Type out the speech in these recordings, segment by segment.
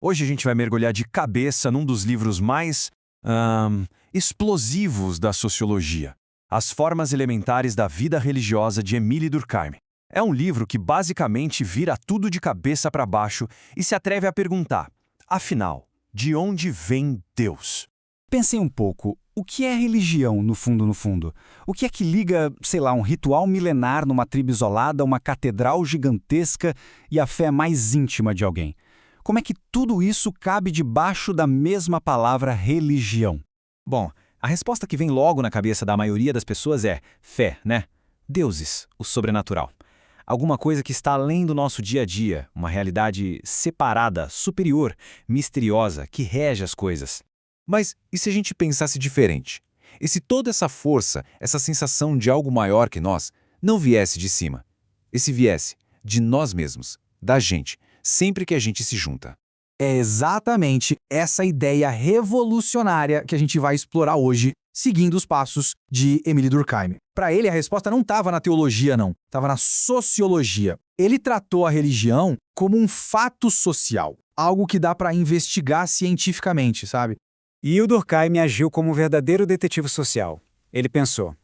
Hoje a gente vai mergulhar de cabeça num dos livros mais explosivos da sociologia, As Formas Elementares da Vida Religiosa, de Émile Durkheim. É um livro que basicamente vira tudo de cabeça para baixo e se atreve a perguntar, afinal, de onde vem Deus? Pensem um pouco, o que é religião, no fundo, no fundo? O que é que liga, sei lá, um ritual milenar numa tribo isolada a uma catedral gigantesca e a fé mais íntima de alguém? Como é que tudo isso cabe debaixo da mesma palavra religião? Bom, a resposta que vem logo na cabeça da maioria das pessoas é fé, né? Deuses, o sobrenatural. Alguma coisa que está além do nosso dia a dia, uma realidade separada, superior, misteriosa, que rege as coisas. Mas e se a gente pensasse diferente? E se toda essa força, essa sensação de algo maior que nós, não viesse de cima? E se viesse de nós mesmos, da gente, sempre que a gente se junta? É exatamente essa ideia revolucionária que a gente vai explorar hoje, seguindo os passos de Émile Durkheim. Para ele, a resposta não estava na teologia, não. Estava na sociologia. Ele tratou a religião como um fato social, algo que dá para investigar cientificamente, sabe? E o Durkheim agiu como um verdadeiro detetive social. Ele pensou,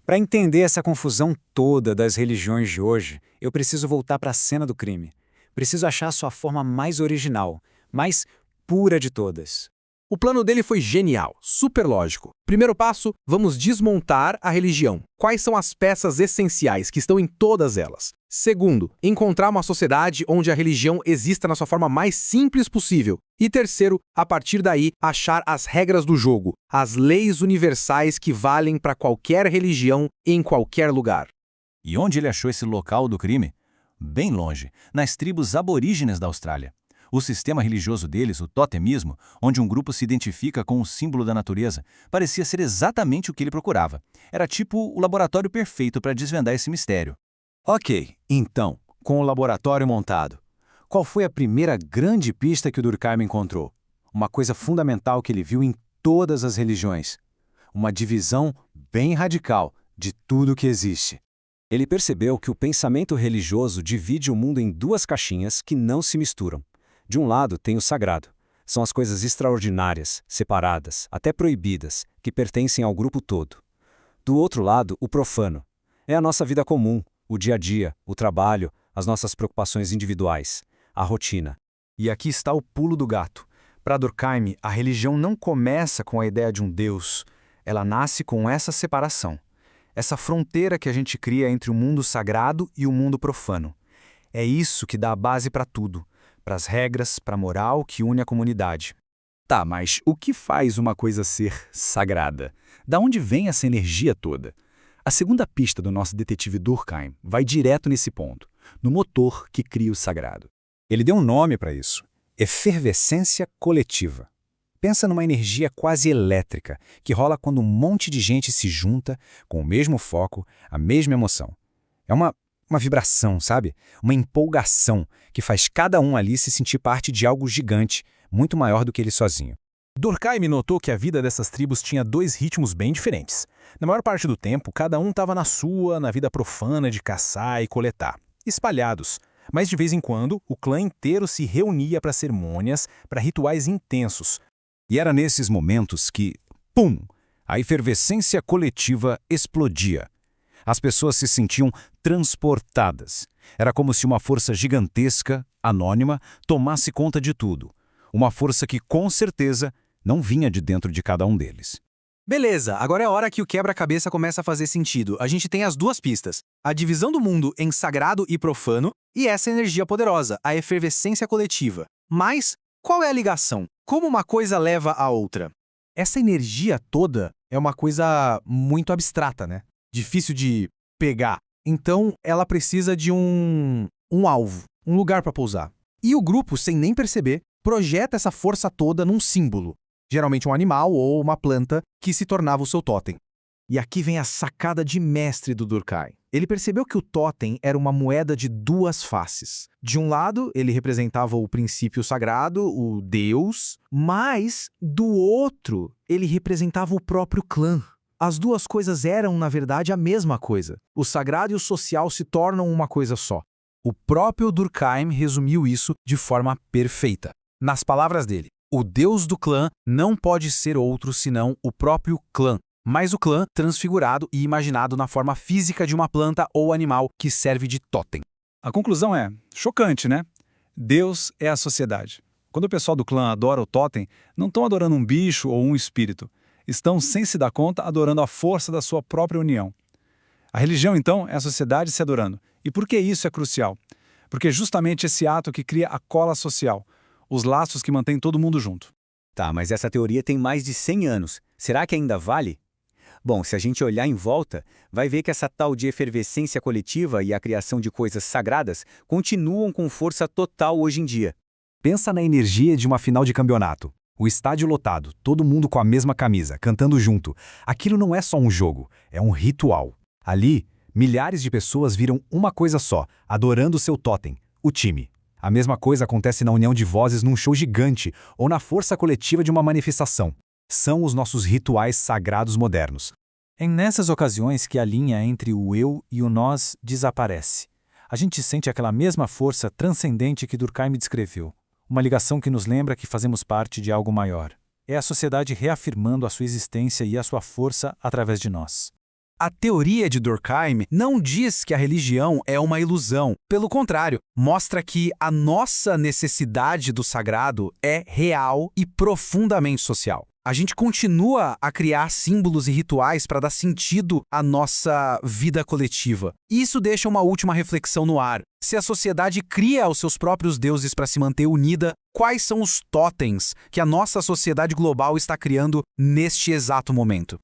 para entender essa confusão toda das religiões de hoje, eu preciso voltar para a cena do crime. Preciso achar sua forma mais original, mais pura de todas. O plano dele foi genial, super lógico. Primeiro passo, vamos desmontar a religião. Quais são as peças essenciais que estão em todas elas? Segundo, encontrar uma sociedade onde a religião exista na sua forma mais simples possível. E terceiro, a partir daí, achar as regras do jogo, as leis universais que valem para qualquer religião em qualquer lugar. E onde ele achou esse local do crime? Bem longe, nas tribos aborígenes da Austrália. O sistema religioso deles, o totemismo, onde um grupo se identifica com o símbolo da natureza, parecia ser exatamente o que ele procurava. Era tipo o laboratório perfeito para desvendar esse mistério. Ok, então, com o laboratório montado, qual foi a primeira grande pista que o Durkheim encontrou? Uma coisa fundamental que ele viu em todas as religiões. Uma divisão bem radical de tudo que existe. Ele percebeu que o pensamento religioso divide o mundo em duas caixinhas que não se misturam. De um lado tem o sagrado. São as coisas extraordinárias, separadas, até proibidas, que pertencem ao grupo todo. Do outro lado, o profano. É a nossa vida comum, o dia a dia, o trabalho, as nossas preocupações individuais, a rotina. E aqui está o pulo do gato. Para Durkheim, a religião não começa com a ideia de um Deus. Ela nasce com essa separação. Essa fronteira que a gente cria entre o mundo sagrado e o mundo profano. É isso que dá a base para tudo. Para as regras, para a moral que une a comunidade. Tá, mas o que faz uma coisa ser sagrada? Da onde vem essa energia toda? A segunda pista do nosso detetive Durkheim vai direto nesse ponto, no motor que cria o sagrado. Ele deu um nome para isso: efervescência coletiva. Pensa numa energia quase elétrica que rola quando um monte de gente se junta com o mesmo foco, a mesma emoção. É uma vibração, sabe? Uma empolgação que faz cada um ali se sentir parte de algo gigante, muito maior do que ele sozinho. Durkheim notou que a vida dessas tribos tinha dois ritmos bem diferentes. Na maior parte do tempo, cada um estava na vida profana de caçar e coletar, espalhados. Mas de vez em quando, o clã inteiro se reunia para cerimônias, para rituais intensos. E era nesses momentos que, pum, a efervescência coletiva explodia. As pessoas se sentiam transportadas. Era como se uma força gigantesca, anônima, tomasse conta de tudo. Uma força que, com certeza, não vinha de dentro de cada um deles. Beleza, agora é a hora que o quebra-cabeça começa a fazer sentido. A gente tem as duas pistas. A divisão do mundo em sagrado e profano e essa energia poderosa, a efervescência coletiva. Mas qual é a ligação? Como uma coisa leva a outra? Essa energia toda é uma coisa muito abstrata, né? Difícil de pegar. Então, ela precisa de um alvo, um lugar para pousar. E o grupo, sem nem perceber, projeta essa força toda num símbolo. Geralmente um animal ou uma planta que se tornava o seu totem. E aqui vem a sacada de mestre do Durkheim. Ele percebeu que o totem era uma moeda de duas faces. De um lado, ele representava o princípio sagrado, o Deus, mas do outro, ele representava o próprio clã. As duas coisas eram, na verdade, a mesma coisa. O sagrado e o social se tornam uma coisa só. O próprio Durkheim resumiu isso de forma perfeita. Nas palavras dele, o deus do clã não pode ser outro senão o próprio clã, mas o clã transfigurado e imaginado na forma física de uma planta ou animal que serve de totem. A conclusão é chocante, né? Deus é a sociedade. Quando o pessoal do clã adora o totem, não estão adorando um bicho ou um espírito. Estão, sem se dar conta, adorando a força da sua própria união. A religião, então, é a sociedade se adorando. E por que isso é crucial? Porque é justamente esse ato que cria a cola social, os laços que mantêm todo mundo junto. Tá, mas essa teoria tem mais de 100 anos. Será que ainda vale? Bom, se a gente olhar em volta, vai ver que essa tal de efervescência coletiva e a criação de coisas sagradas continuam com força total hoje em dia. Pensa na energia de uma final de campeonato. O estádio lotado, todo mundo com a mesma camisa, cantando junto. Aquilo não é só um jogo, é um ritual. Ali, milhares de pessoas viram uma coisa só, adorando seu totem, o time. A mesma coisa acontece na união de vozes num show gigante ou na força coletiva de uma manifestação. São os nossos rituais sagrados modernos. É nessas ocasiões que a linha entre o eu e o nós desaparece. A gente sente aquela mesma força transcendente que Durkheim descreveu. Uma ligação que nos lembra que fazemos parte de algo maior. É a sociedade reafirmando a sua existência e a sua força através de nós. A teoria de Durkheim não diz que a religião é uma ilusão. Pelo contrário, mostra que a nossa necessidade do sagrado é real e profundamente social. A gente continua a criar símbolos e rituais para dar sentido à nossa vida coletiva. E isso deixa uma última reflexão no ar. Se a sociedade cria os seus próprios deuses para se manter unida, quais são os totens que a nossa sociedade global está criando neste exato momento?